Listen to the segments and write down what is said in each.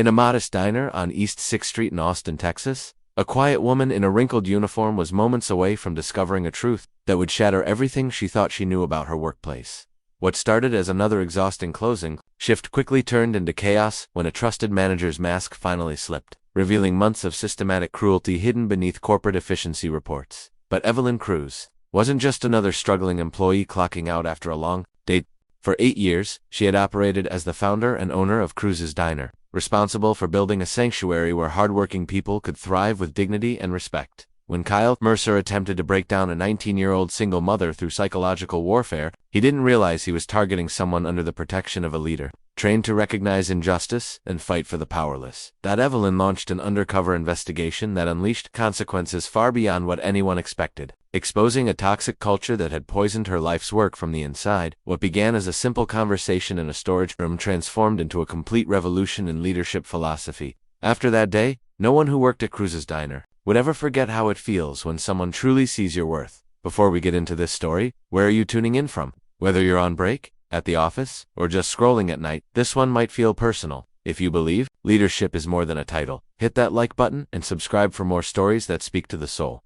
In a modest diner on East 6th Street in Austin, Texas, a quiet woman in a wrinkled uniform was moments away from discovering a truth that would shatter everything she thought she knew about her workplace. What started as another exhausting closing shift quickly turned into chaos when a trusted manager's mask finally slipped, revealing months of systematic cruelty hidden beneath corporate efficiency reports. But Evelyn Cruz wasn't just another struggling employee clocking out after a long day. For 8 years, she had operated as the founder and owner of Cruz's Diner, responsible for building a sanctuary where hardworking people could thrive with dignity and respect. When Kyle Mercer attempted to break down a 19-year-old single mother through psychological warfare, he didn't realize he was targeting someone under the protection of a leader, trained to recognize injustice and fight for the powerless. That Evelyn launched an undercover investigation that unleashed consequences far beyond what anyone expected, exposing a toxic culture that had poisoned her life's work from the inside. What began as a simple conversation in a storage room transformed into a complete revolution in leadership philosophy. After that day, no one who worked at Cruz's Diner would ever forget how it feels when someone truly sees your worth. Before we get into this story, where are you tuning in from? Whether you're on break, at the office, or just scrolling at night, this one might feel personal. If you believe leadership is more than a title, hit that like button and subscribe for more stories that speak to the soul.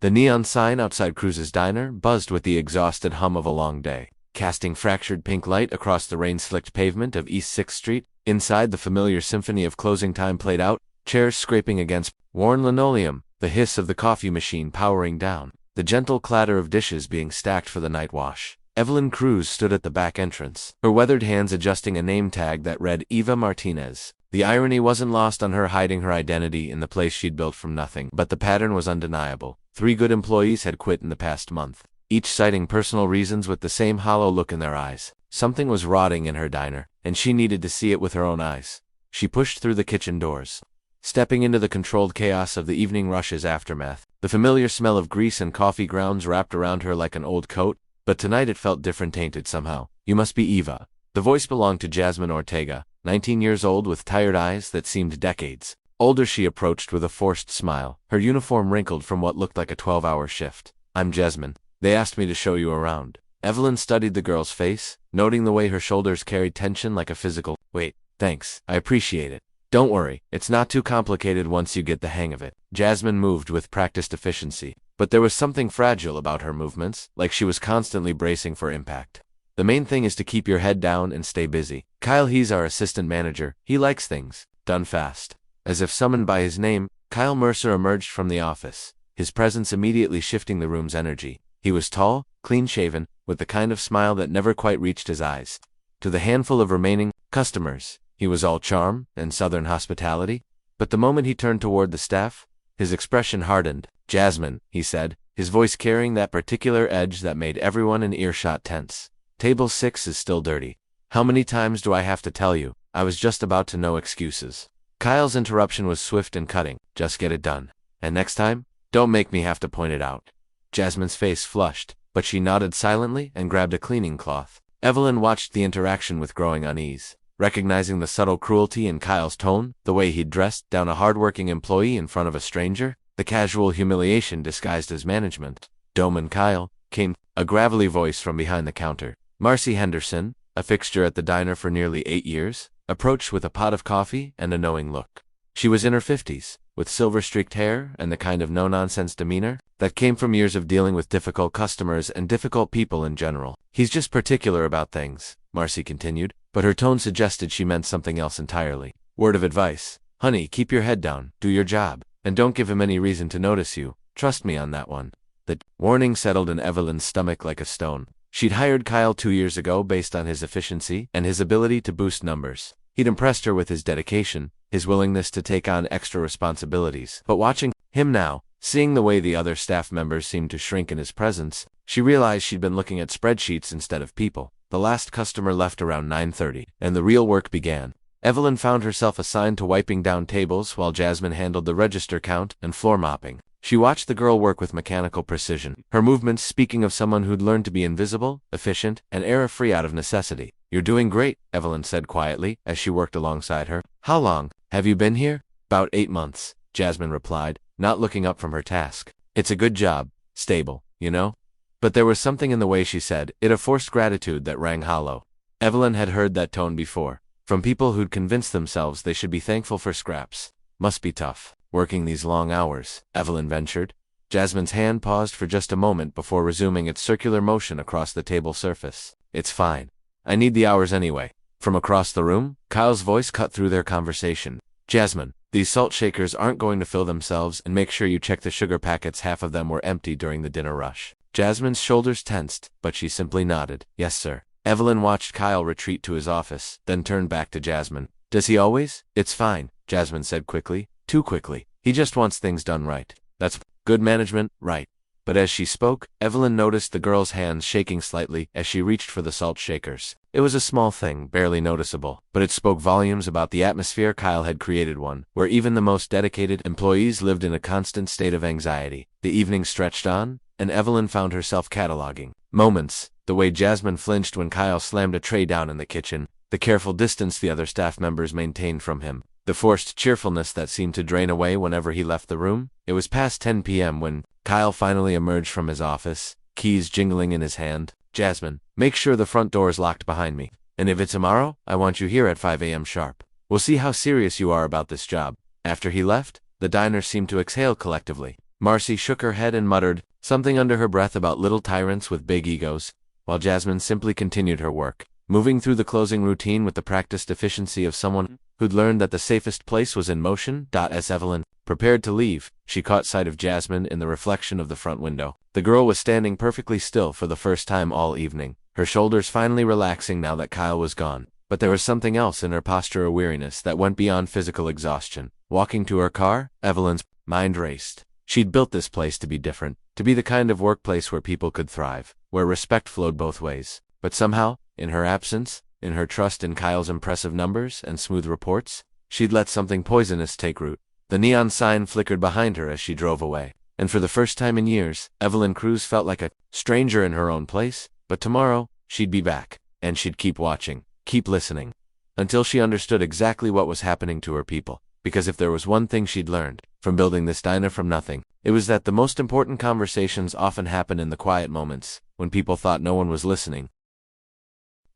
The neon sign outside Cruz's Diner buzzed with the exhausted hum of a long day, casting fractured pink light across the rain-slicked pavement of East 6th Street. Inside, the familiar symphony of closing time played out, chairs scraping against worn linoleum, the hiss of the coffee machine powering down, the gentle clatter of dishes being stacked for the night wash. Evelyn Cruz stood at the back entrance, her weathered hands adjusting a name tag that read Eva Martinez. The irony wasn't lost on her, hiding her identity in the place she'd built from nothing, but the pattern was undeniable. 3 good employees had quit in the past month, each citing personal reasons with the same hollow look in their eyes. Something was rotting in her diner, and she needed to see it with her own eyes. She pushed through the kitchen doors, stepping into the controlled chaos of the evening rush's aftermath. The familiar smell of grease and coffee grounds wrapped around her like an old coat, but tonight it felt different, tainted somehow. "You must be Eva." The voice belonged to Jasmine Ortega, 19 years old with tired eyes that seemed decades older. She approached with a forced smile, her uniform wrinkled from what looked like a 12-hour shift. "I'm Jasmine. They asked me to show you around." Evelyn studied the girl's face, noting the way her shoulders carried tension like a physical weight. "Thanks, I appreciate it. Don't worry, it's not too complicated once you get the hang of it." Jasmine moved with practiced efficiency, but there was something fragile about her movements, like she was constantly bracing for impact. "The main thing is to keep your head down and stay busy. Kyle, he's our assistant manager. He likes things done fast." As if summoned by his name, Kyle Mercer emerged from the office, his presence immediately shifting the room's energy. He was tall, clean-shaven, with the kind of smile that never quite reached his eyes. To the handful of remaining customers, he was all charm and southern hospitality. But the moment he turned toward the staff, his expression hardened. "Jasmine," he said, his voice carrying that particular edge that made everyone in earshot tense. "Table 6 is still dirty. How many times do I have to tell you?" I was just about to no excuses. Kyle's interruption was swift and cutting. "Just get it done. And next time, don't make me have to point it out." Jasmine's face flushed, but she nodded silently and grabbed a cleaning cloth. Evelyn watched the interaction with growing unease, recognizing the subtle cruelty in Kyle's tone, the way he'd dressed down a hardworking employee in front of a stranger, the casual humiliation disguised as management. "Doman Kyle," came a gravelly voice from behind the counter. Marcy Henderson, a fixture at the diner for nearly 8 years, approached with a pot of coffee and a knowing look. She was in her 50s, with silver-streaked hair and the kind of no-nonsense demeanor that came from years of dealing with difficult customers and difficult people in general. "He's just particular about things," Marcy continued, but her tone suggested she meant something else entirely. "Word of advice, honey, keep your head down, do your job, and don't give him any reason to notice you. Trust me on that one." The warning settled in Evelyn's stomach like a stone. She'd hired Kyle 2 years ago based on his efficiency and his ability to boost numbers. He'd impressed her with his dedication, his willingness to take on extra responsibilities. But watching him now, seeing the way the other staff members seemed to shrink in his presence, she realized she'd been looking at spreadsheets instead of people. The last customer left around 9:30, and the real work began. Evelyn found herself assigned to wiping down tables while Jasmine handled the register count and floor mopping. She watched the girl work with mechanical precision, her movements speaking of someone who'd learned to be invisible, efficient, and error-free out of necessity. "You're doing great," Evelyn said quietly as she worked alongside her. "How long have you been here?" "About 8 months, Jasmine replied, not looking up from her task. "It's a good job, stable, you know?" But there was something in the way she said it, a forced gratitude that rang hollow. Evelyn had heard that tone before, From people who'd convinced themselves they should be thankful for scraps. Must be tough, working these long hours, Evelyn ventured. Jasmine's hand paused for just a moment before resuming its circular motion across the table surface. It's fine. I need the hours anyway. From across the room, Kyle's voice cut through their conversation. Jasmine, these salt shakers aren't going to fill themselves, and make sure you check the sugar packets. Half of them were empty during the dinner rush. Jasmine's shoulders tensed, but she simply nodded. Yes, sir. Evelyn watched Kyle retreat to his office, then turned back to Jasmine. Does he always? It's fine, Jasmine said quickly. Too quickly. He just wants things done right. That's good management, right? But as she spoke, Evelyn noticed the girl's hands shaking slightly as she reached for the salt shakers. It was a small thing, barely noticeable, but it spoke volumes about the atmosphere Kyle had created, one where even the most dedicated employees lived in a constant state of anxiety. The evening stretched on, and Evelyn found herself cataloging moments, the way Jasmine flinched when Kyle slammed a tray down in the kitchen, the careful distance the other staff members maintained from him, the forced cheerfulness that seemed to drain away whenever he left the room. It was past 10 p.m. when Kyle finally emerged from his office, keys jingling in his hand. Jasmine, make sure the front door is locked behind me. And if it's tomorrow, I want you here at 5 a.m. sharp. We'll see how serious you are about this job. After he left, the diners seemed to exhale collectively. Marcy shook her head and muttered something under her breath about little tyrants with big egos, while Jasmine simply continued her work, moving through the closing routine with the practiced efficiency of someone who'd learned that the safest place was in motion. As Evelyn prepared to leave, she caught sight of Jasmine in the reflection of the front window. The girl was standing perfectly still for the first time all evening, her shoulders finally relaxing now that Kyle was gone. But there was something else in her posture, a weariness that went beyond physical exhaustion. Walking to her car, Evelyn's mind raced. She'd built this place to be different, to be the kind of workplace where people could thrive, where respect flowed both ways. But somehow, in her absence, in her trust in Kyle's impressive numbers and smooth reports, she'd let something poisonous take root. The neon sign flickered behind her as she drove away, and for the first time in years, Evelyn Cruz felt like a stranger in her own place. But tomorrow, she'd be back, and she'd keep watching, keep listening, until she understood exactly what was happening to her people. Because if there was one thing she'd learned from building this diner from nothing, it was that the most important conversations often happen in the quiet moments, when people thought no one was listening.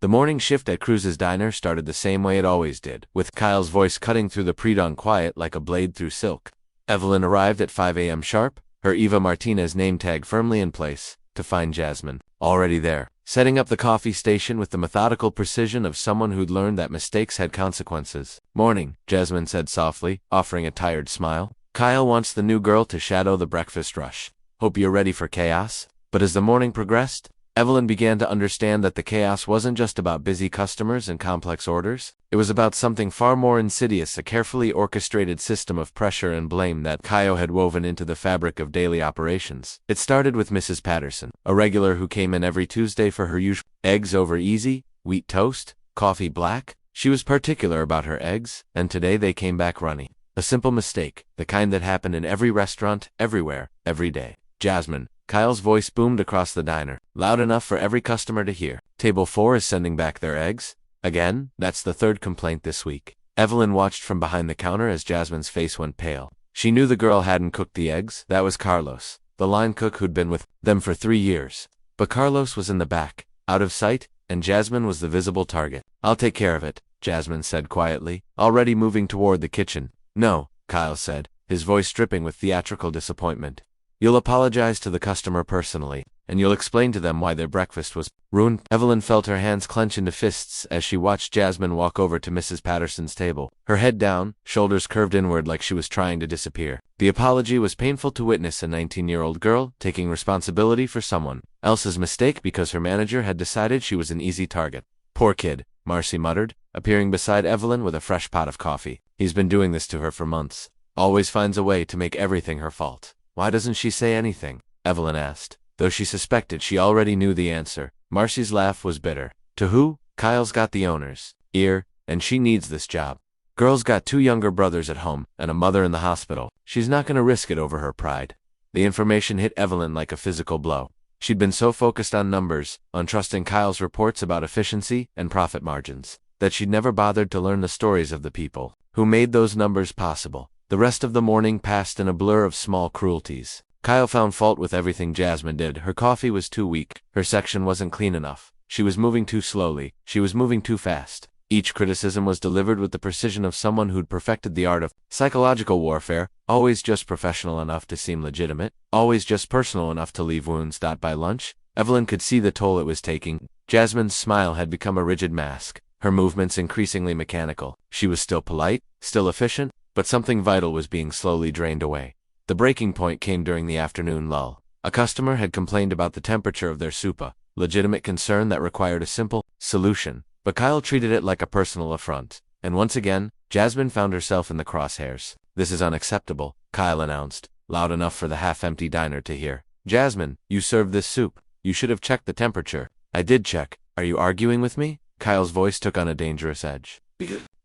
The morning shift at Cruz's diner started the same way it always did, with Kyle's voice cutting through the pre-dawn quiet like a blade through silk. Evelyn arrived at 5 a.m. sharp, her Eva Martinez name tag firmly in place, to find Jasmine already there, setting up the coffee station with the methodical precision of someone who'd learned that mistakes had consequences. Morning, Jasmine said softly, offering a tired smile. Kyle wants the new girl to shadow the breakfast rush. Hope you're ready for chaos. But as the morning progressed, Evelyn began to understand that the chaos wasn't just about busy customers and complex orders. It was about something far more insidious, a carefully orchestrated system of pressure and blame that Kyle had woven into the fabric of daily operations. It started with Mrs. Patterson, a regular who came in every Tuesday for her usual eggs over easy, wheat toast, coffee black. She was particular about her eggs, and today they came back runny. A simple mistake, the kind that happened in every restaurant, everywhere, every day. Jasmine, Kyle's voice boomed across the diner, loud enough for every customer to hear. Table 4 is sending back their eggs. Again, that's the third complaint this week. Evelyn watched from behind the counter as Jasmine's face went pale. She knew the girl hadn't cooked the eggs. That was Carlos, the line cook who'd been with them for 3 years. But Carlos was in the back, out of sight, and Jasmine was the visible target. I'll take care of it, Jasmine said quietly, already moving toward the kitchen. No, Kyle said, his voice dripping with theatrical disappointment. You'll apologize to the customer personally, and you'll explain to them why their breakfast was ruined. Evelyn felt her hands clench into fists as she watched Jasmine walk over to Mrs. Patterson's table, her head down, shoulders curved inward like she was trying to disappear. The apology was painful to witness, a 19-year-old girl taking responsibility for someone else's mistake because her manager had decided she was an easy target. Poor kid, Marcy muttered, appearing beside Evelyn with a fresh pot of coffee. He's been doing this to her for months. Always finds a way to make everything her fault. Why doesn't she say anything? Evelyn asked, though she suspected she already knew the answer. Marcy's laugh was bitter. To who? Kyle's got the owner's ear, and she needs this job. Girl's got 2 younger brothers at home, and a mother in the hospital. She's not gonna risk it over her pride. The information hit Evelyn like a physical blow. She'd been so focused on numbers, on trusting Kyle's reports about efficiency and profit margins, that she'd never bothered to learn the stories of the people who made those numbers possible. The rest of the morning passed in a blur of small cruelties. Kyle found fault with everything Jasmine did. Her coffee was too weak, her section wasn't clean enough, she was moving too slowly, she was moving too fast. Each criticism was delivered with the precision of someone who'd perfected the art of psychological warfare, always just professional enough to seem legitimate, always just personal enough to leave wounds. By lunch, Evelyn could see the toll it was taking. Jasmine's smile had become a rigid mask, her movements increasingly mechanical. She was still polite, still efficient, but something vital was being slowly drained away. The breaking point came during the afternoon lull. A customer had complained about the temperature of their soup, a legitimate concern that required a simple solution, but Kyle treated it like a personal affront. And once again, Jasmine found herself in the crosshairs. "This is unacceptable," Kyle announced, loud enough for the half-empty diner to hear. "Jasmine, you served this soup. You should have checked the temperature." "I did check. Are you arguing with me?" Kyle's voice took on a dangerous edge.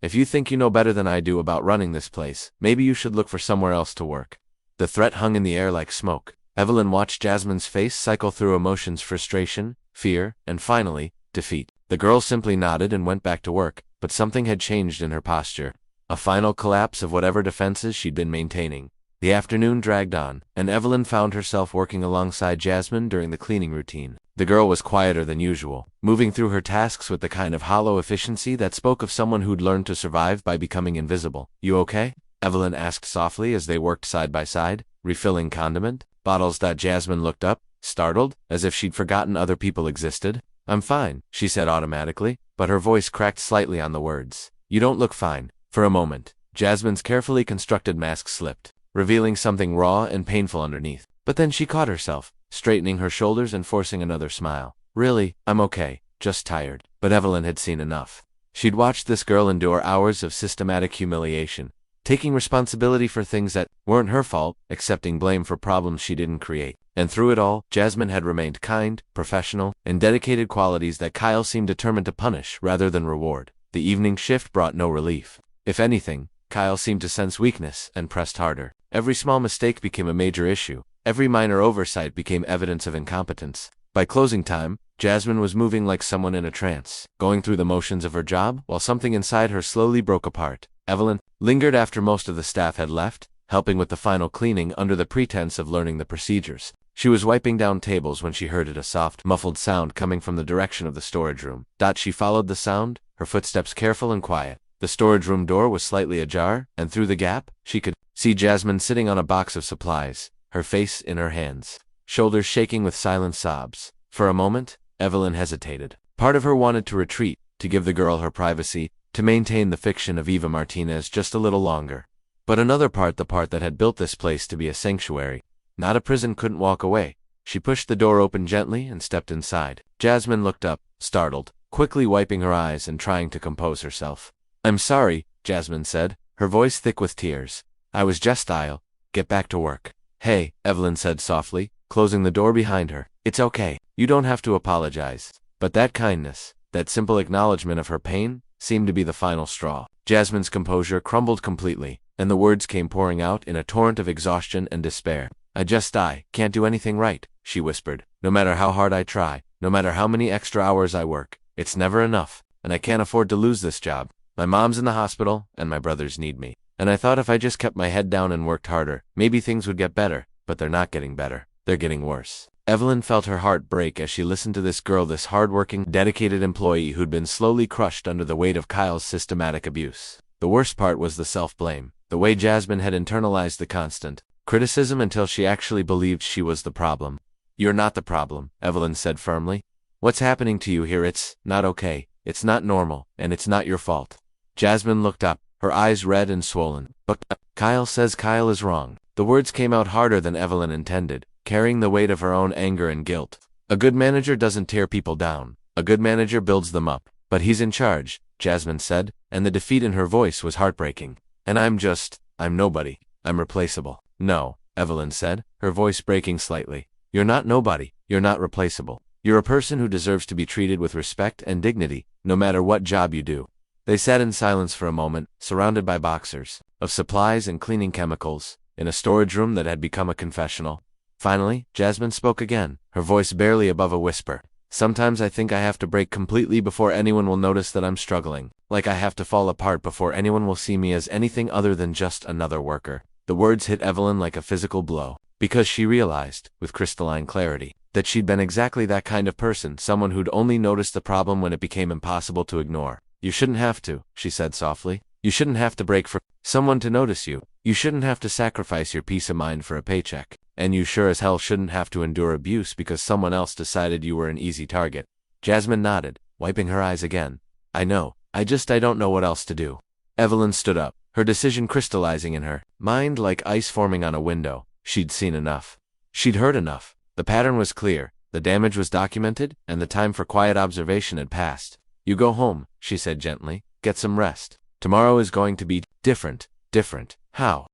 "If you think you know better than I do about running this place, maybe you should look for somewhere else to work." The threat hung in the air like smoke. Evelyn watched Jasmine's face cycle through emotions: frustration, fear, and finally, defeat. The girl simply nodded and went back to work, but something had changed in her posture. A final collapse of whatever defenses she'd been maintaining. The afternoon dragged on, and Evelyn found herself working alongside Jasmine during the cleaning routine. The girl was quieter than usual, moving through her tasks with the kind of hollow efficiency that spoke of someone who'd learned to survive by becoming invisible. "You okay?" Evelyn asked softly as they worked side by side, refilling condiment bottles. Jasmine looked up, startled, as if she'd forgotten other people existed. "I'm fine," she said automatically, but her voice cracked slightly on the words. "You don't look fine." For a moment, Jasmine's carefully constructed mask slipped, revealing something raw and painful underneath. But then she caught herself, straightening her shoulders and forcing another smile. "Really, I'm okay, just tired." But Evelyn had seen enough. She'd watched this girl endure hours of systematic humiliation, taking responsibility for things that weren't her fault, accepting blame for problems she didn't create. And through it all, Jasmine had remained kind, professional, and dedicated, qualities that Kyle seemed determined to punish rather than reward. The evening shift brought no relief. If anything, Kyle seemed to sense weakness and pressed harder. Every small mistake became a major issue. Every minor oversight became evidence of incompetence. By closing time, Jasmine was moving like someone in a trance, going through the motions of her job while something inside her slowly broke apart. Evelyn lingered after most of the staff had left, helping with the final cleaning under the pretense of learning the procedures. She was wiping down tables when she heard a soft, muffled sound coming from the direction of the storage room. She followed the sound, her footsteps careful and quiet. The storage room door was slightly ajar, and through the gap, she could see Jasmine sitting on a box of supplies, her face in her hands, shoulders shaking with silent sobs. For a moment, Evelyn hesitated. Part of her wanted to retreat, to give the girl her privacy, to maintain the fiction of Eva Martinez just a little longer. But another part, the part that had built this place to be a sanctuary, not a prison, couldn't walk away. She pushed the door open gently and stepped inside. Jasmine looked up, startled, quickly wiping her eyes and trying to compose herself. "I'm sorry," Jasmine said, her voice thick with tears. "I was just I'll get back to work." "Hey," Evelyn said softly, closing the door behind her. "It's okay. You don't have to apologize." But that kindness, that simple acknowledgement of her pain, seemed to be the final straw. Jasmine's composure crumbled completely, and the words came pouring out in a torrent of exhaustion and despair. I can't do anything right," she whispered. "No matter how hard I try, no matter how many extra hours I work, it's never enough, and I can't afford to lose this job. My mom's in the hospital, and my brothers need me. And I thought if I just kept my head down and worked harder, maybe things would get better, but they're not getting better. They're getting worse." Evelyn felt her heart break as she listened to this girl, this hardworking, dedicated employee who'd been slowly crushed under the weight of Kyle's systematic abuse. The worst part was the self-blame, the way Jasmine had internalized the constant criticism until she actually believed she was the problem. "You're not the problem," Evelyn said firmly. "What's happening to you here? It's not okay. It's not normal, and it's not your fault." Jasmine looked up, her eyes red and swollen. "But Kyle says Kyle is wrong." The words came out harder than Evelyn intended, carrying the weight of her own anger and guilt. "A good manager doesn't tear people down. A good manager builds them up. But he's in charge," Jasmine said, and the defeat in her voice was heartbreaking. "And I'm nobody. I'm replaceable." "No," Evelyn said, her voice breaking slightly. "You're not nobody. You're not replaceable. You're a person who deserves to be treated with respect and dignity, no matter what job you do." They sat in silence for a moment, surrounded by boxers of supplies and cleaning chemicals, in a storage room that had become a confessional. Finally, Jasmine spoke again, her voice barely above a whisper. "Sometimes I think I have to break completely before anyone will notice that I'm struggling, like I have to fall apart before anyone will see me as anything other than just another worker." The words hit Evelyn like a physical blow, because she realized, with crystalline clarity, that she'd been exactly that kind of person, someone who'd only noticed the problem when it became impossible to ignore. You shouldn't have to, she said softly. You shouldn't have to break for someone to notice you. You shouldn't have to sacrifice your peace of mind for a paycheck. And you sure as hell shouldn't have to endure abuse because someone else decided you were an easy target. Jasmine nodded, wiping her eyes again. I know. I don't know what else to do. Evelyn stood up, her decision crystallizing in her mind like ice forming on a window. She'd seen enough. She'd heard enough. The pattern was clear, the damage was documented, and the time for quiet observation had passed. You go home, she said gently. Get some rest. Tomorrow is going to be different. Different. How?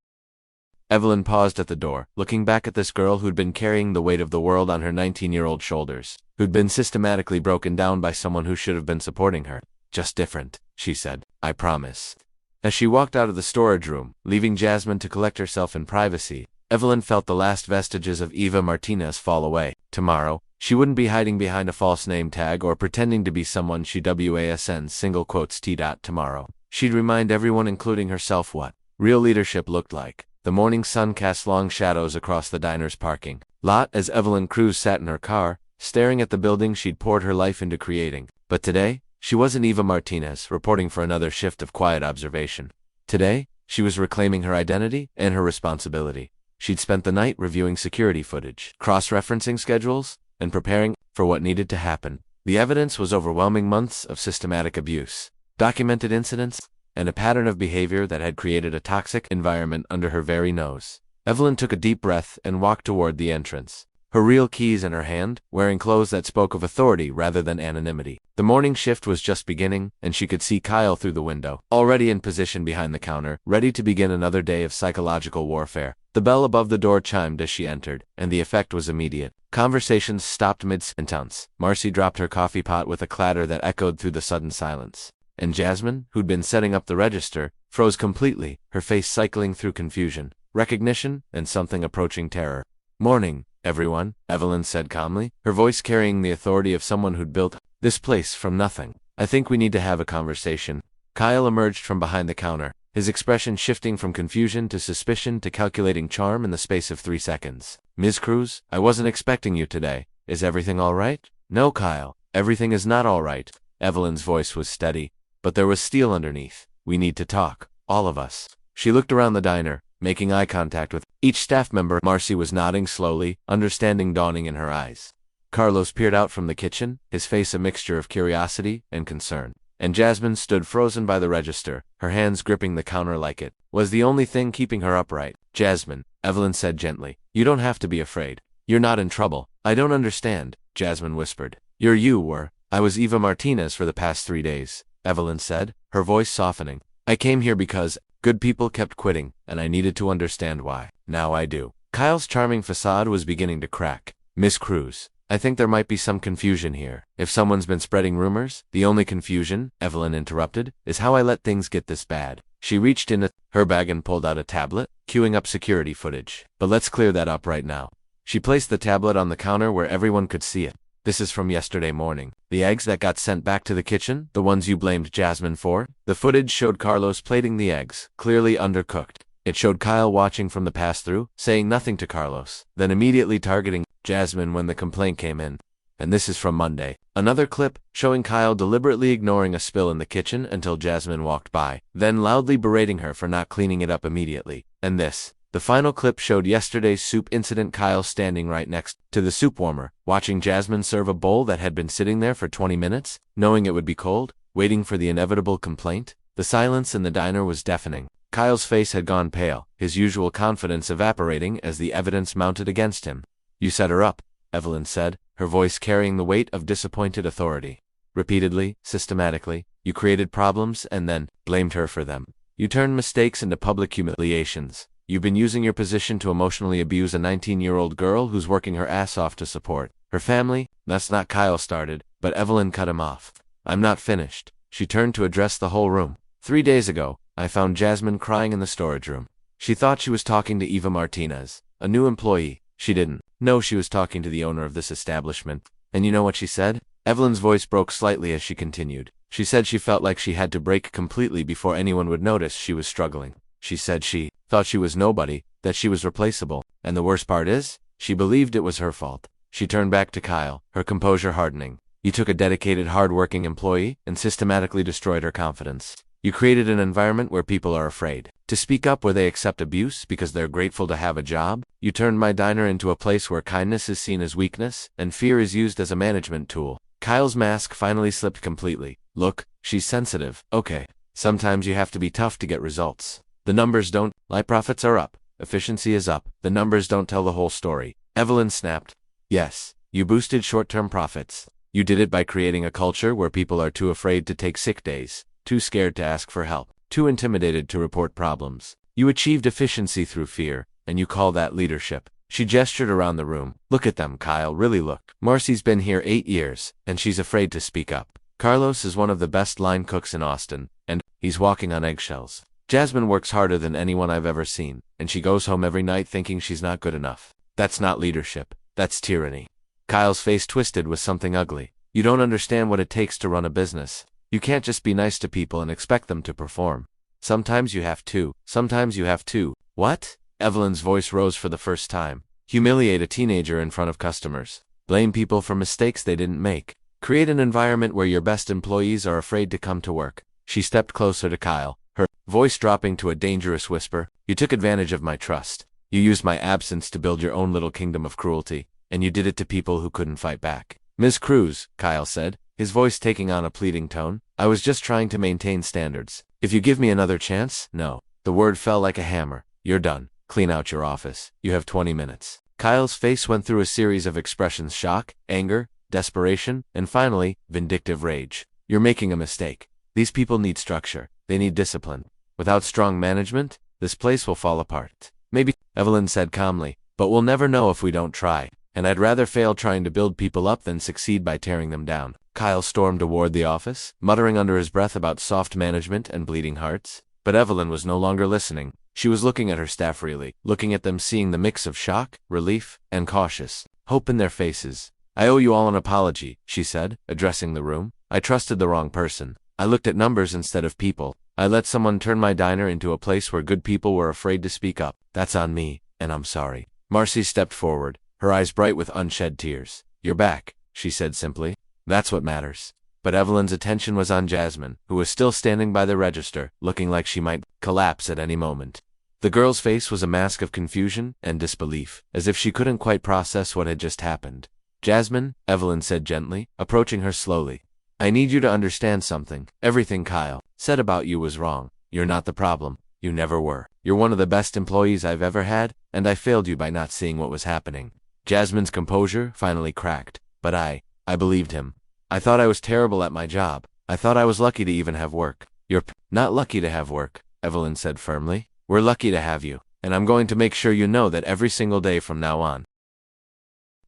Evelyn paused at the door, looking back at this girl who'd been carrying the weight of the world on her 19-year-old shoulders, who'd been systematically broken down by someone who should have been supporting her. Just different, she said. I promise. As she walked out of the storage room, leaving Jasmine to collect herself in privacy, Evelyn felt the last vestiges of Eva Martinez fall away. Tomorrow, she wouldn't be hiding behind a false name tag or pretending to be someone she wasn't. Tomorrow, she'd remind everyone, including herself, what real leadership looked like. The morning sun cast long shadows across the diner's parking lot as Evelyn Cruz sat in her car, staring at the building she'd poured her life into creating. But today, she wasn't Eva Martinez, reporting for another shift of quiet observation. Today, she was reclaiming her identity and her responsibility. She'd spent the night reviewing security footage, cross-referencing schedules, and preparing for what needed to happen. The evidence was overwhelming: months of systematic abuse, documented incidents, and a pattern of behavior that had created a toxic environment under her very nose. Evelyn took a deep breath and walked toward the entrance, her real keys in her hand, wearing clothes that spoke of authority rather than anonymity. The morning shift was just beginning, and she could see Kyle through the window, already in position behind the counter, ready to begin another day of psychological warfare. The bell above the door chimed as she entered, and the effect was immediate. Conversations stopped mid-sentence. Marcy dropped her coffee pot with a clatter that echoed through the sudden silence. And Jasmine, who'd been setting up the register, froze completely, her face cycling through confusion, recognition, and something approaching terror. Morning, everyone, Evelyn said calmly, her voice carrying the authority of someone who'd built this place from nothing. I think we need to have a conversation. Kyle emerged from behind the counter, his expression shifting from confusion to suspicion to calculating charm in the space of 3 seconds. Ms. Cruz, I wasn't expecting you today. Is everything all right? No, Kyle, everything is not all right. Evelyn's voice was steady, but there was steel underneath. We need to talk, all of us. She looked around the diner, making eye contact with each staff member. Marcy was nodding slowly, understanding dawning in her eyes. Carlos peered out from the kitchen, his face a mixture of curiosity and concern. And Jasmine stood frozen by the register, her hands gripping the counter like it was the only thing keeping her upright. Jasmine, Evelyn said gently, you don't have to be afraid. You're not in trouble. I don't understand, Jasmine whispered. You were. I was Eva Martinez for the past 3 days, Evelyn said, her voice softening. I came here because good people kept quitting, and I needed to understand why. Now I do. Kyle's charming facade was beginning to crack. Miss Cruz, I think there might be some confusion here. If someone's been spreading rumors, the only confusion, Evelyn interrupted, is how I let things get this bad. She reached in her bag and pulled out a tablet, queuing up security footage. But let's clear that up right now. She placed the tablet on the counter where everyone could see it. This is from yesterday morning. The eggs that got sent back to the kitchen, the ones you blamed Jasmine for. The footage showed Carlos plating the eggs, clearly undercooked. It showed Kyle watching from the pass-through, saying nothing to Carlos, then immediately targeting Jasmine when the complaint came in. And this is from Monday. Another clip, showing Kyle deliberately ignoring a spill in the kitchen until Jasmine walked by, then loudly berating her for not cleaning it up immediately. And this. The final clip showed yesterday's soup incident, Kyle standing right next to the soup warmer, watching Jasmine serve a bowl that had been sitting there for 20 minutes, knowing it would be cold, waiting for the inevitable complaint. The silence in the diner was deafening. Kyle's face had gone pale, his usual confidence evaporating as the evidence mounted against him. You set her up, Evelyn said, her voice carrying the weight of disappointed authority. Repeatedly, systematically, you created problems and then blamed her for them. You turned mistakes into public humiliations. You've been using your position to emotionally abuse a 19-year-old girl who's working her ass off to support her family. That's not. Kyle started, but Evelyn cut him off. I'm not finished. She turned to address the whole room. 3 days ago, I found Jasmine crying in the storage room. She thought she was talking to Eva Martinez, a new employee. She didn't know she was talking to the owner of this establishment. And you know what she said? Evelyn's voice broke slightly as she continued. She said she felt like she had to break completely before anyone would notice she was struggling. She said she thought she was nobody, that she was replaceable, and the worst part is, she believed it was her fault. She turned back to Kyle, her composure hardening. You took a dedicated, hardworking employee and systematically destroyed her confidence. You created an environment where people are afraid to speak up, where they accept abuse because they're grateful to have a job. You turned my diner into a place where kindness is seen as weakness and fear is used as a management tool. Kyle's mask finally slipped completely. Look, she's sensitive. Okay. Sometimes you have to be tough to get results. The numbers don't lie. Profits are up. Efficiency is up. The numbers don't tell the whole story. Evelyn snapped. Yes, you boosted short-term profits. You did it by creating a culture where people are too afraid to take sick days, too scared to ask for help, too intimidated to report problems. You achieved efficiency through fear, and you call that leadership. She gestured around the room. Look at them, Kyle, really look. Marcy's been here 8 years, and she's afraid to speak up. Carlos is one of the best line cooks in Austin, and he's walking on eggshells. Jasmine works harder than anyone I've ever seen, and she goes home every night thinking she's not good enough. That's not leadership. That's tyranny. Kyle's face twisted with something ugly. You don't understand what it takes to run a business. You can't just be nice to people and expect them to perform. Sometimes you have to. Sometimes you have to. What? Evelyn's voice rose for the first time. Humiliate a teenager in front of customers. Blame people for mistakes they didn't make. Create an environment where your best employees are afraid to come to work. She stepped closer to Kyle, her voice dropping to a dangerous whisper. You took advantage of my trust. You used my absence to build your own little kingdom of cruelty, and you did it to people who couldn't fight back. Ms. Cruz, Kyle said, his voice taking on a pleading tone, I was just trying to maintain standards. If you give me another chance, no. The word fell like a hammer. You're done. Clean out your office. You have 20 minutes. Kyle's face went through a series of expressions: shock, anger, desperation, and finally, vindictive rage. You're making a mistake. These people need structure. They need discipline. Without strong management, this place will fall apart. Maybe, Evelyn said calmly, but we'll never know if we don't try. And I'd rather fail trying to build people up than succeed by tearing them down. Kyle stormed toward the office, muttering under his breath about soft management and bleeding hearts. But Evelyn was no longer listening. She was looking at her staff really, looking at them, seeing the mix of shock, relief, and cautious hope in their faces. I owe you all an apology, she said, addressing the room. I trusted the wrong person. I looked at numbers instead of people. I let someone turn my diner into a place where good people were afraid to speak up. That's on me, and I'm sorry. Marcy stepped forward, her eyes bright with unshed tears. You're back, she said simply. That's what matters. But Evelyn's attention was on Jasmine, who was still standing by the register, looking like she might collapse at any moment. The girl's face was a mask of confusion and disbelief, as if she couldn't quite process what had just happened. Jasmine, Evelyn said gently, approaching her slowly. I need you to understand something. Everything Kyle said about you was wrong. You're not the problem. You never were. You're one of the best employees I've ever had, and I failed you by not seeing what was happening. Jasmine's composure finally cracked. But I believed him. I thought I was terrible at my job. I thought I was lucky to even have work. You're not lucky to have work, Evelyn said firmly. We're lucky to have you, and I'm going to make sure you know that every single day from now on.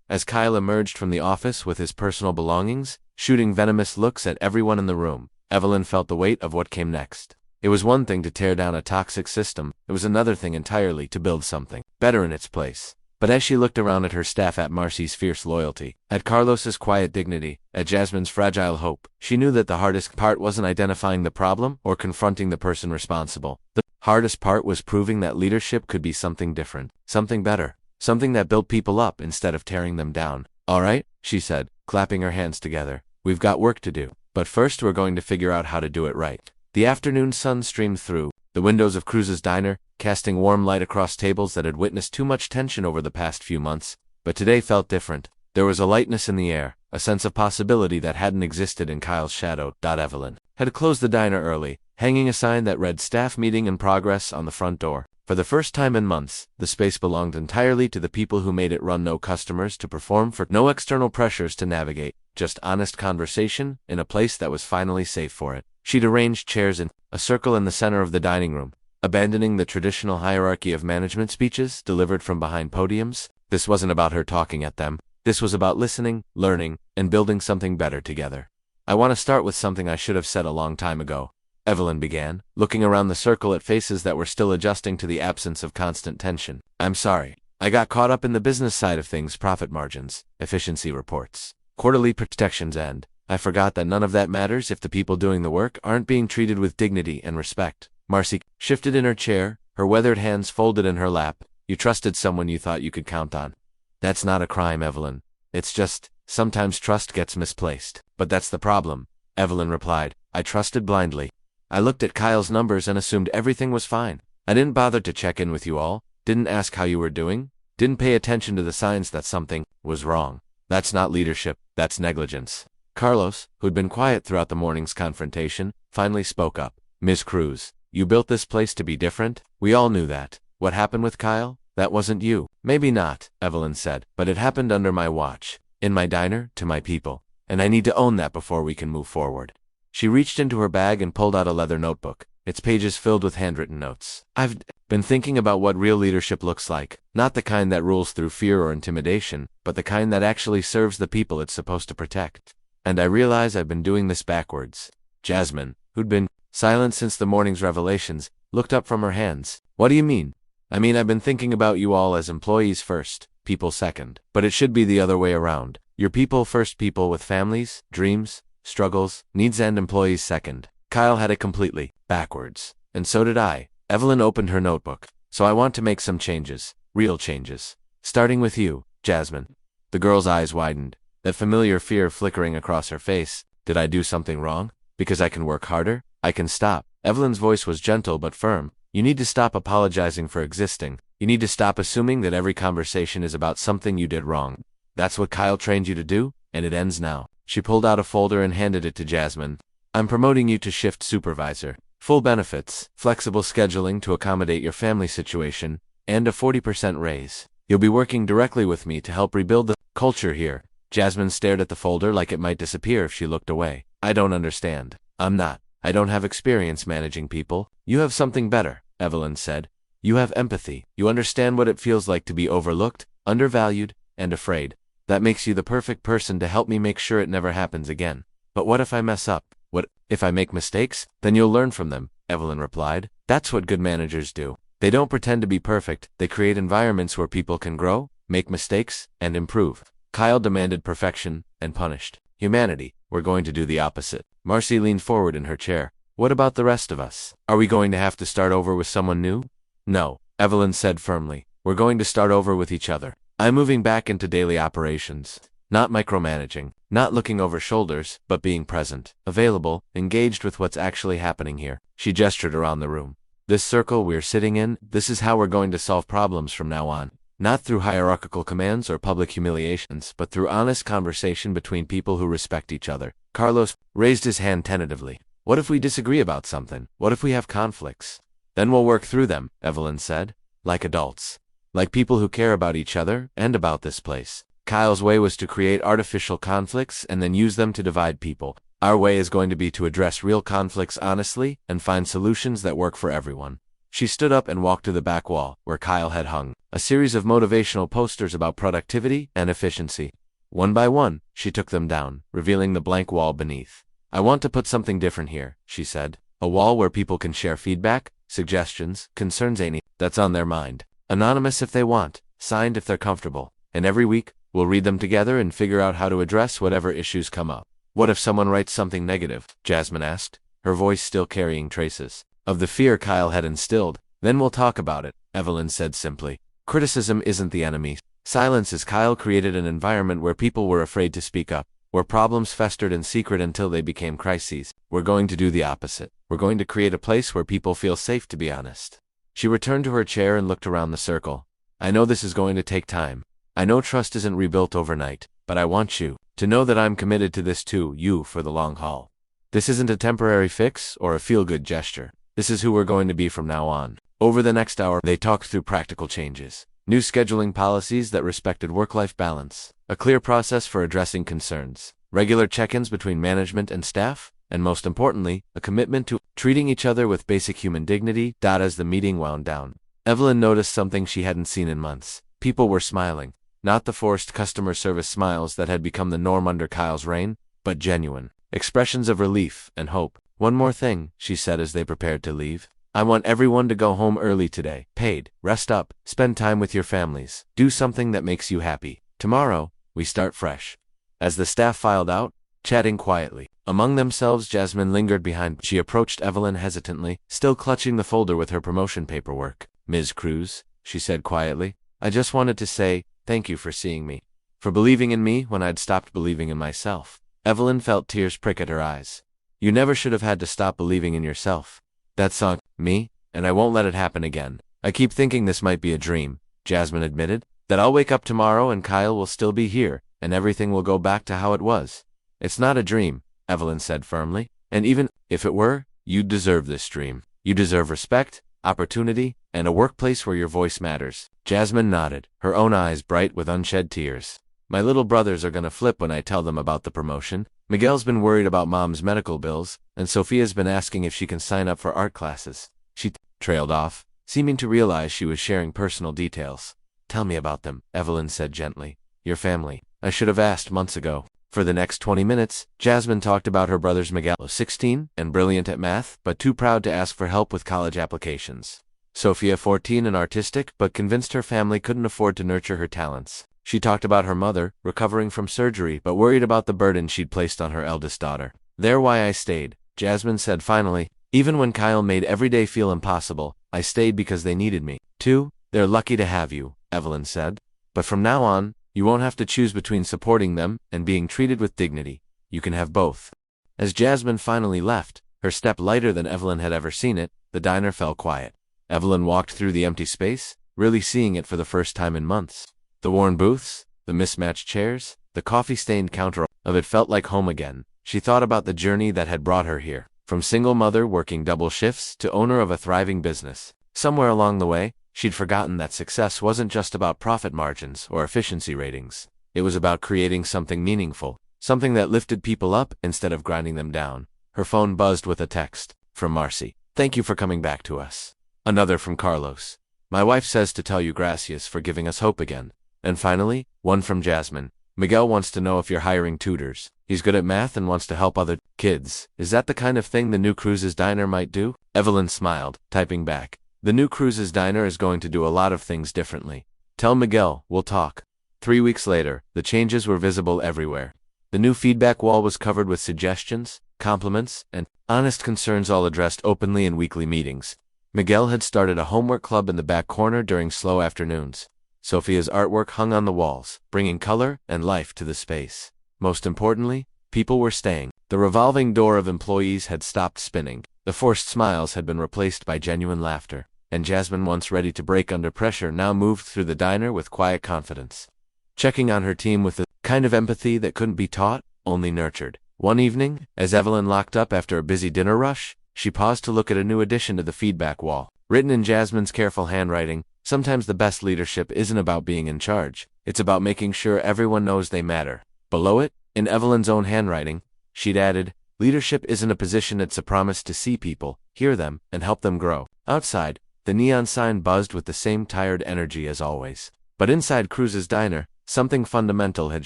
As Kyle emerged from the office with his personal belongings, shooting venomous looks at everyone in the room, Evelyn felt the weight of what came next. It was one thing to tear down a toxic system, it was another thing entirely to build something better in its place. But as she looked around at her staff, at Marcy's fierce loyalty, at Carlos's quiet dignity, at Jasmine's fragile hope, she knew that the hardest part wasn't identifying the problem or confronting the person responsible. The hardest part was proving that leadership could be something different, something better, something that built people up instead of tearing them down. All right, she said, clapping her hands together. We've got work to do. But first we're going to figure out how to do it right. The afternoon sun streamed through the windows of Cruz's diner, casting warm light across tables that had witnessed too much tension over the past few months. But today felt different. There was a lightness in the air, a sense of possibility that hadn't existed in Kyle's shadow. Evelyn had closed the diner early, hanging a sign that read "Staff Meeting in Progress" on the front door. For the first time in months, the space belonged entirely to the people who made it run. No customers to perform for, no external pressures to navigate, just honest conversation in a place that was finally safe for it. She'd arranged chairs in a circle in the center of the dining room, abandoning the traditional hierarchy of management speeches delivered from behind podiums. This wasn't about her talking at them. This was about listening, learning, and building something better together. I want to start with something I should have said a long time ago, Evelyn began, looking around the circle at faces that were still adjusting to the absence of constant tension. I'm sorry. I got caught up in the business side of things: profit margins, efficiency reports, quarterly protections, and I forgot that none of that matters if the people doing the work aren't being treated with dignity and respect. Marcy shifted in her chair, her weathered hands folded in her lap. You trusted someone you thought you could count on. That's not a crime, Evelyn. It's just, sometimes trust gets misplaced. But that's the problem, Evelyn replied. I trusted blindly. I looked at Kyle's numbers and assumed everything was fine. I didn't bother to check in with you all, didn't ask how you were doing, didn't pay attention to the signs that something was wrong. That's not leadership, that's negligence. Carlos, who'd been quiet throughout the morning's confrontation, finally spoke up. Ms. Cruz, you built this place to be different? We all knew that. What happened with Kyle? That wasn't you. Maybe not, Evelyn said, but it happened under my watch. In my diner, to my people. And I need to own that before we can move forward. She reached into her bag and pulled out a leather notebook, its pages filled with handwritten notes. I've been thinking about what real leadership looks like, not the kind that rules through fear or intimidation, but the kind that actually serves the people it's supposed to protect. And I realize I've been doing this backwards. Jasmine, who'd been silent since the morning's revelations, looked up from her hands. What do you mean? I mean, I've been thinking about you all as employees first, people second. But it should be the other way around. Your people first, people with families, dreams, struggles, needs, and employees second. Kyle had it completely backwards. And so did I. Evelyn opened her notebook. So I want to make some changes. Real changes. Starting with you, Jasmine. The girl's eyes widened, that familiar fear flickering across her face. Did I do something wrong? Because I can work harder? I can stop. Evelyn's voice was gentle but firm. You need to stop apologizing for existing. You need to stop assuming that every conversation is about something you did wrong. That's what Kyle trained you to do, and it ends now. She pulled out a folder and handed it to Jasmine. I'm promoting you to shift supervisor. Full benefits, flexible scheduling to accommodate your family situation, and a 40% raise. You'll be working directly with me to help rebuild the culture here. Jasmine stared at the folder like it might disappear if she looked away. I don't understand. I don't have experience managing people. You have something better, Evelyn said. You have empathy. You understand what it feels like to be overlooked, undervalued, and afraid. That makes you the perfect person to help me make sure it never happens again. But what if I mess up? What if I make mistakes? Then you'll learn from them, Evelyn replied. That's what good managers do. They don't pretend to be perfect. They create environments where people can grow, make mistakes, and improve. Kyle demanded perfection and punished humanity. We're going to do the opposite. Marcy leaned forward in her chair. What about the rest of us? Are we going to have to start over with someone new? No, Evelyn said firmly. We're going to start over with each other. I'm moving back into daily operations. Not micromanaging, not looking over shoulders, but being present, available, engaged with what's actually happening here. She gestured around the room. This circle we're sitting in, this is how we're going to solve problems from now on. Not through hierarchical commands or public humiliations, but through honest conversation between people who respect each other. Carlos raised his hand tentatively. What if we disagree about something? What if we have conflicts? Then we'll work through them, Evelyn said. Like adults. Like people who care about each other and about this place. Kyle's way was to create artificial conflicts and then use them to divide people. Our way is going to be to address real conflicts honestly and find solutions that work for everyone. She stood up and walked to the back wall, where Kyle had hung a series of motivational posters about productivity and efficiency. One by one, she took them down, revealing the blank wall beneath. I want to put something different here, she said. A wall where people can share feedback, suggestions, concerns, anything that's on their mind. Anonymous if they want, signed if they're comfortable. And every week, we'll read them together and figure out how to address whatever issues come up. What if someone writes something negative? Jasmine asked, her voice still carrying traces of the fear Kyle had instilled. Then we'll talk about it, Evelyn said simply. Criticism isn't the enemy. Silence is. Kyle created an environment where people were afraid to speak up, where problems festered in secret until they became crises. We're going to do the opposite. We're going to create a place where people feel safe to be honest. She returned to her chair and looked around the circle. I know this is going to take time. I know trust isn't rebuilt overnight, but I want you to know that I'm committed to this too, you for the long haul. This isn't a temporary fix or a feel-good gesture. This is who we're going to be from now on. Over the next hour, they talked through practical changes. New scheduling policies that respected work-life balance. A clear process for addressing concerns. Regular check-ins between management and staff. And most importantly, a commitment to treating each other with basic human dignity. As the meeting wound down, Evelyn noticed something she hadn't seen in months. People were smiling. Not the forced customer service smiles that had become the norm under Kyle's reign, but genuine expressions of relief and hope. One more thing, she said as they prepared to leave. I want everyone to go home early today. Paid. Rest up. Spend time with your families. Do something that makes you happy. Tomorrow, we start fresh. As the staff filed out, chatting quietly among themselves, Jasmine lingered behind. She approached Evelyn hesitantly, still clutching the folder with her promotion paperwork. Ms. Cruz, she said quietly, I just wanted to say, thank you for seeing me. For believing in me when I'd stopped believing in myself. Evelyn felt tears prick at her eyes. You never should have had to stop believing in yourself. That sunk me, and I won't let it happen again. I keep thinking this might be a dream, Jasmine admitted, that I'll wake up tomorrow and Kyle will still be here, and everything will go back to how it was. It's not a dream, Evelyn said firmly, and even if it were, you deserve this dream. You deserve respect, opportunity, and a workplace where your voice matters. Jasmine nodded, her own eyes bright with unshed tears. My little brothers are gonna flip when I tell them about the promotion. Miguel's been worried about Mom's medical bills, and Sophia's been asking if she can sign up for art classes. She trailed off, seeming to realize she was sharing personal details. Tell me about them, Evelyn said gently. Your family. I should have asked months ago. For the next 20 minutes, Jasmine talked about her brothers. Miguel was 16 and brilliant at math, but too proud to ask for help with college applications. Sophia, 14 and artistic, but convinced her family couldn't afford to nurture her talents. She talked about her mother, recovering from surgery, but worried about the burden she'd placed on her eldest daughter. They're why I stayed, Jasmine said finally. Even when Kyle made every day feel impossible, I stayed because they needed me. Too, they're lucky to have you, Evelyn said. But from now on, you won't have to choose between supporting them and being treated with dignity. You can have both. As Jasmine finally left, her step lighter than Evelyn had ever seen it, the diner fell quiet. Evelyn walked through the empty space, really seeing it for the first time in months. The worn booths, the mismatched chairs, the coffee-stained counter of it felt like home again. She thought about the journey that had brought her here, from single mother working double shifts to owner of a thriving business. Somewhere along the way, she'd forgotten that success wasn't just about profit margins or efficiency ratings. It was about creating something meaningful, something that lifted people up instead of grinding them down. Her phone buzzed with a text from Marcy. Thank you for coming back to us. Another from Carlos. My wife says to tell you gracias for giving us hope again. And finally, one from Jasmine. Miguel wants to know if you're hiring tutors. He's good at math and wants to help other kids. Is that the kind of thing the new Cruz's diner might do? Evelyn smiled, typing back. The new Cruz's diner is going to do a lot of things differently. Tell Miguel, we'll talk. 3 weeks later, the changes were visible everywhere. The new feedback wall was covered with suggestions, compliments, and honest concerns, all addressed openly in weekly meetings. Miguel had started a homework club in the back corner during slow afternoons. Sophia's artwork hung on the walls, bringing color and life to the space. Most importantly, people were staying. The revolving door of employees had stopped spinning. The forced smiles had been replaced by genuine laughter. And Jasmine, once ready to break under pressure, now moved through the diner with quiet confidence, checking on her team with the kind of empathy that couldn't be taught, only nurtured. One evening, as Evelyn locked up after a busy dinner rush, she paused to look at a new addition to the feedback wall. Written in Jasmine's careful handwriting, sometimes the best leadership isn't about being in charge, it's about making sure everyone knows they matter. Below it, in Evelyn's own handwriting, she'd added, leadership isn't a position, it's a promise to see people, hear them, and help them grow. Outside, the neon sign buzzed with the same tired energy as always. But inside Cruz's diner, something fundamental had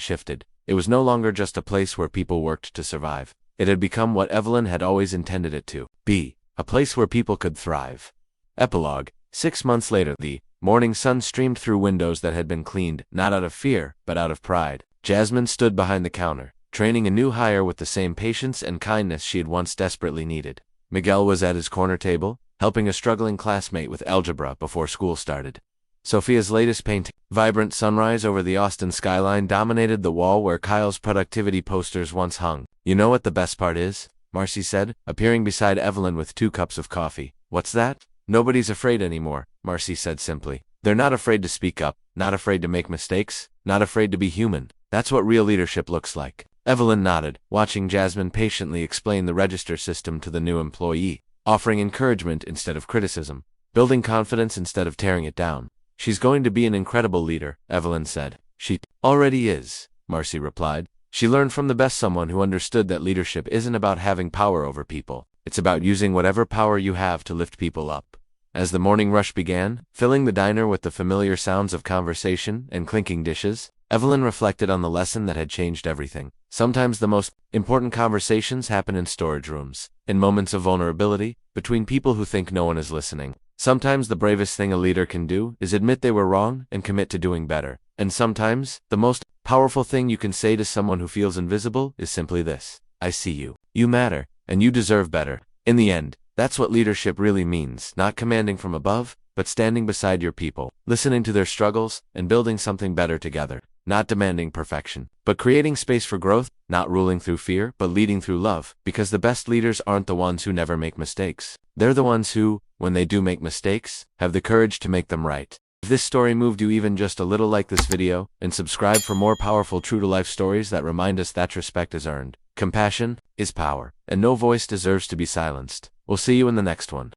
shifted. It was no longer just a place where people worked to survive. It had become what Evelyn had always intended it to be, a place where people could thrive. Epilogue. 6 months later, the morning sun streamed through windows that had been cleaned, not out of fear, but out of pride. Jasmine stood behind the counter, training a new hire with the same patience and kindness she had once desperately needed. Miguel was at his corner table, helping a struggling classmate with algebra before school started. Sophia's latest painting, vibrant sunrise over the Austin skyline, dominated the wall where Kyle's productivity posters once hung. You know what the best part is? Marcy said, appearing beside Evelyn with 2 cups of coffee. What's that? Nobody's afraid anymore, Marcy said simply. They're not afraid to speak up, not afraid to make mistakes, not afraid to be human. That's what real leadership looks like. Evelyn nodded, watching Jasmine patiently explain the register system to the new employee, offering encouragement instead of criticism, building confidence instead of tearing it down. She's going to be an incredible leader, Evelyn said. She already is, Marcy replied. She learned from the best, someone who understood that leadership isn't about having power over people. It's about using whatever power you have to lift people up. As the morning rush began, filling the diner with the familiar sounds of conversation and clinking dishes, Evelyn reflected on the lesson that had changed everything. Sometimes the most important conversations happen in storage rooms, in moments of vulnerability, between people who think no one is listening. Sometimes the bravest thing a leader can do is admit they were wrong and commit to doing better. And sometimes, the most powerful thing you can say to someone who feels invisible is simply this: I see you. You matter, and you deserve better. In the end, that's what leadership really means, not commanding from above, but standing beside your people, listening to their struggles, and building something better together. not demanding perfection, but creating space for growth, not ruling through fear, but leading through love, because the best leaders aren't the ones who never make mistakes. They're the ones who, when they do make mistakes, have the courage to make them right. If this story moved you even just a little, like this video, and subscribe for more powerful true-to-life stories that remind us that respect is earned, compassion is power, and no voice deserves to be silenced. We'll see you in the next one.